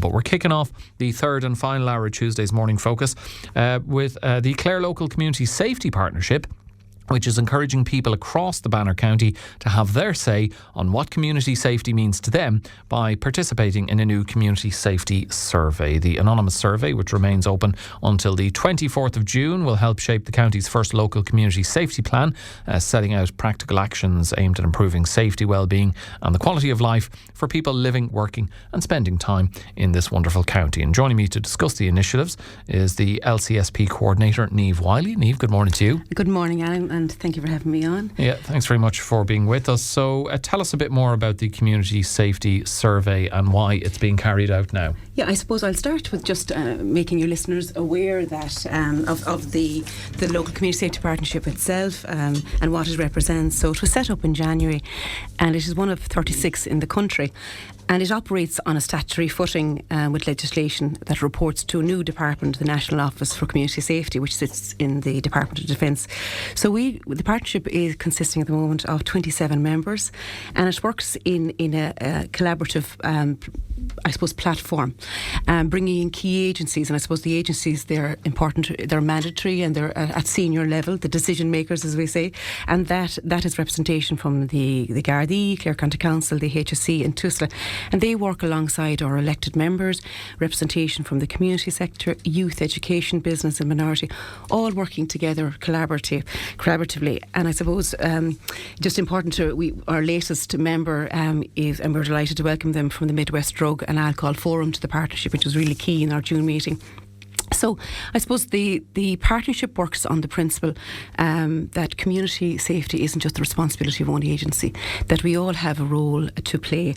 But we're kicking off the third and final hour of Tuesday's Morning Focus with the Clare Local Community Safety Partnership, which is encouraging people across the Banner County to have their say on what community safety means to them by participating in a new community safety survey. The anonymous survey, which remains open until the 24th of June, will help shape the county's first local community safety plan, setting out practical actions aimed at improving safety, well-being and the quality of life for people living, working and spending time in this wonderful county. And joining me to discuss the initiatives is the LCSP Coordinator Niamh Wiley. Niamh, good morning to you. Good morning, Alan, and thank you for having me on. Yeah, thanks very much for being with us. So tell us a bit more about the Community Safety Survey and why it's being carried out now. Yeah, I suppose I'll start with just making your listeners aware that of the Local Community Safety Partnership itself and what it represents. So it was set up in January and it is one of 36 in the country. And it operates on a statutory footing with legislation that reports to a new department, the National Office for Community Safety, which sits in the Department of Defence. So the partnership is consisting at the moment of 27 members, and it works in a collaborative platform, bringing in key agencies. And I suppose the agencies, they're important, they're mandatory, and they're at senior level, the decision makers, as we say. And that is representation from the Gardaí, Clare County Council, the HSE and TUSLA. And they work alongside our elected members, representation from the community sector, youth, education, business and minority, all working together collaboratively. And I suppose just important to our latest member is, and we're delighted to welcome them from the Midwest Drug and Alcohol Forum to the partnership, which was really key in our June meeting. So I suppose the partnership works on the principle that community safety isn't just the responsibility of one agency, that we all have a role to play.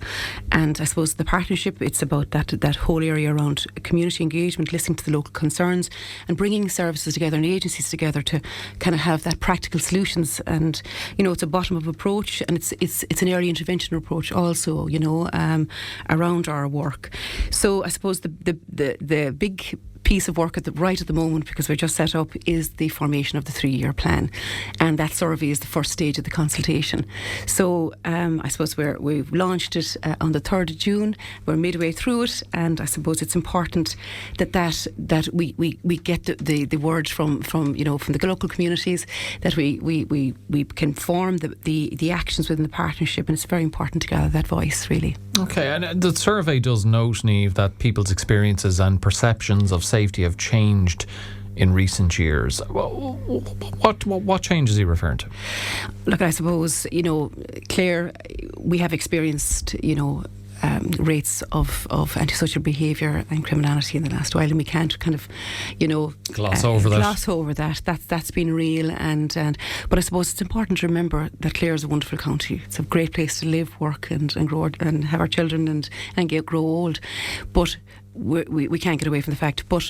And I suppose the partnership, it's about that whole area around community engagement, listening to the local concerns and bringing services together and agencies together to kind of have that practical solutions. And, you know, it's a bottom-up approach, and it's an early intervention approach also, you know, around our work. So I suppose the big piece of work at the moment, because we're just set up, is the formation of the 3-year plan, and that survey is the first stage of the consultation. So I suppose we've launched it on the 3rd of June. We're midway through it, and I suppose it's important that we get the word from the local communities, that we can form the actions within the partnership, and it's very important to gather that voice, really. Okay, and the survey does note, Niamh, that people's experiences and perceptions of safety have changed in recent years. What changes are you referring to? Look, I suppose, Clare, we have experienced, rates of antisocial behaviour and criminality in the last while, and we can't kind of, gloss over that. That's been real, but I suppose it's important to remember that Clare is a wonderful county. It's a great place to live, work, and grow, and have our children and grow old. But we can't get away from the fact. But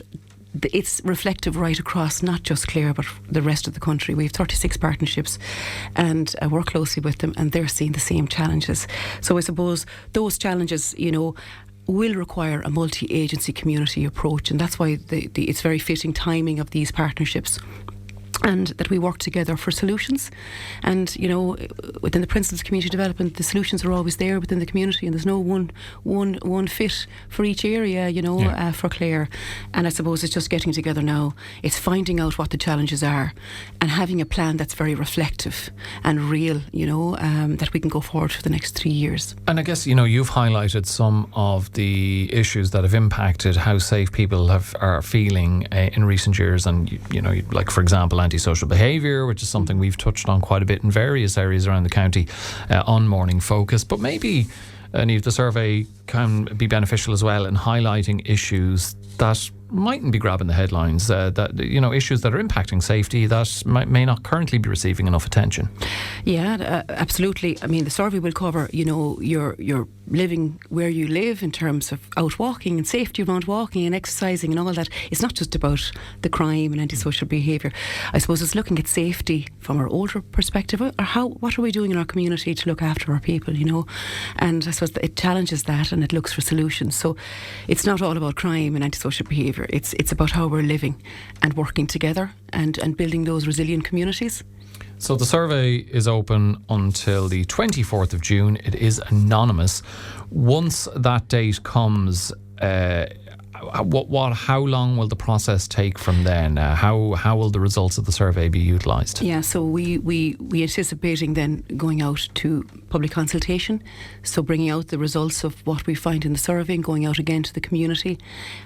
it's reflective right across not just Clare but the rest of the country. We have 36 partnerships, and I work closely with them, and they're seeing the same challenges. So I suppose those challenges, will require a multi-agency community approach, and that's why it's very fitting timing of these partnerships, and that we work together for solutions. And within the principles of community development, the solutions are always there within the community, and there's no one fit for each area, for Clare. And I suppose it's just getting together now. It's finding out what the challenges are and having a plan that's very reflective and real, that we can go forward for the next 3 years. And I guess, you've highlighted some of the issues that have impacted how safe people are feeling in recent years, and like, for example, antisocial behaviour, which is something we've touched on quite a bit in various areas around the county on Morning Focus. But maybe, Niamh, the survey can be beneficial as well in highlighting issues that mightn't be grabbing the headlines, issues that are impacting safety that may not currently be receiving enough attention. Yeah, absolutely. I mean, the survey will cover, your living where you live in terms of out walking and safety around walking and exercising and all that. It's not just about the crime and antisocial behaviour. I suppose it's looking at safety from our older perspective, or what are we doing in our community to look after our people, and I suppose it challenges that, and it looks for solutions. So it's not all about crime and antisocial behaviour. It's about how we're living and working together and building those resilient communities. So the survey is open until the 24th of June. It is anonymous. Once that date comes, How long will the process take from then? How will the results of the survey be utilised? Yeah, so we anticipating then going out to public consultation, so bringing out the results of what we find in the survey and going out again to the community.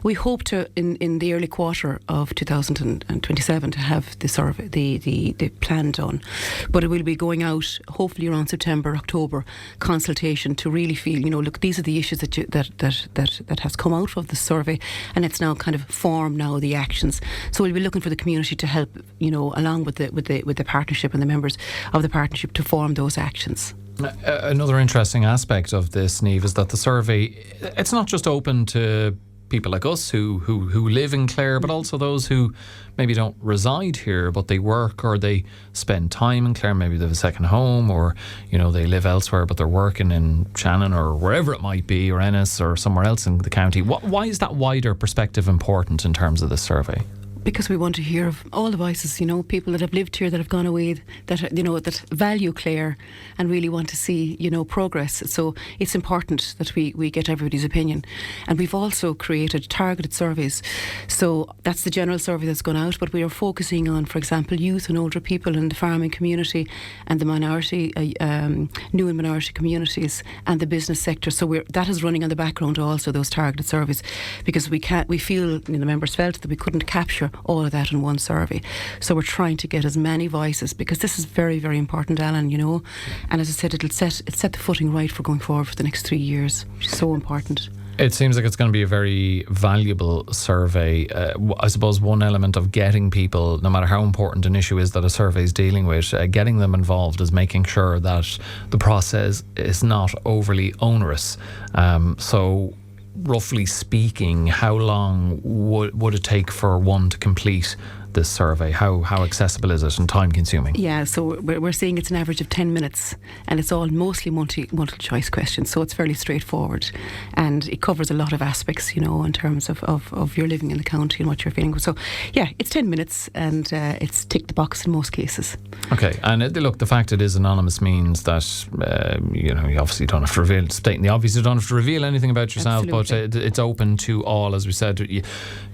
We hope to in the early quarter of 2027 to have the survey, the plan done, but it will be going out hopefully around September, October consultation to really feel, look, these are the issues that has come out of the survey. And it's now kind of formed now the actions. So we'll be looking for the community to help, along with the partnership and the members of the partnership to form those actions. Another interesting aspect of this, Niamh, is that the survey, it's not just open to people like us who live in Clare, but also those who maybe don't reside here, but they work or they spend time in Clare. Maybe they have a second home, or they live elsewhere, but they're working in Shannon or wherever it might be, or Ennis or somewhere else in the county. Why is that wider perspective important in terms of this survey? Because we want to hear of all the voices, people that have lived here, that have gone away, that that value Clare and really want to see, progress. So it's important that we get everybody's opinion. And we've also created targeted surveys. So that's the general survey that's gone out, but we are focusing on, for example, youth and older people in the farming community and the minority, new and minority communities and the business sector. So that is running on the background also, those targeted surveys, because we feel, the members felt that we couldn't capture all of that in one survey. So we're trying to get as many voices, because this is very, very important, Alan, and as I said, it'll set the footing right for going forward for the next 3 years, which is so important. It seems like it's going to be a very valuable survey. I suppose one element of getting people, no matter how important an issue is that a survey is dealing with, getting them involved is making sure that the process is not overly onerous. So roughly speaking, how long would it take for one to complete this survey? How accessible is it and time consuming? Yeah, so we're seeing it's an average of 10 minutes, and it's all mostly multiple choice questions, so it's fairly straightforward, and it covers a lot of aspects, in terms of your living in the county and what you're feeling. So yeah, it's 10 minutes, and it's tick the box in most cases. Okay, and look, the fact it is anonymous means that you obviously don't have to reveal, stating the obvious, you don't have to reveal anything about yourself. Absolutely. But it's open to all, as we said,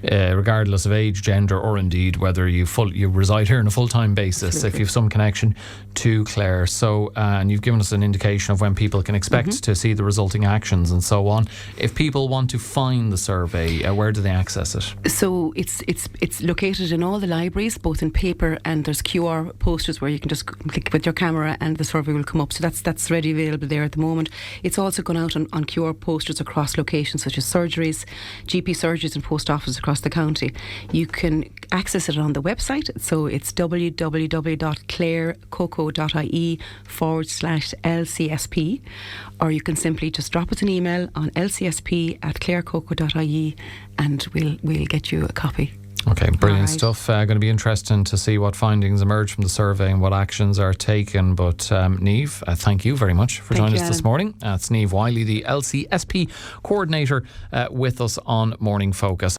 regardless of age, gender, or indeed whether you reside here on a full-time basis. Absolutely. If you have some connection to Clare. So and you've given us an indication of when people can expect to see the resulting actions and so on. If people want to find the survey, where do they access it? So it's located in all the libraries, both in paper, and there's QR posters where you can just click with your camera and the survey will come up. So that's ready available there at the moment. It's also gone out on QR posters across locations such as surgeries, GP surgeries and post offices across the county. You can access it on the website, so it's www.clarecoco.ie/LCSP, or you can simply just drop us an email on lcsp@clarecoco.ie and we'll get you a copy. Okay, brilliant stuff. Going to be interesting to see what findings emerge from the survey and what actions are taken. But Niamh, thank you very much for joining us this morning. It's Niamh Wiley, the LCSP Coordinator, with us on Morning Focus.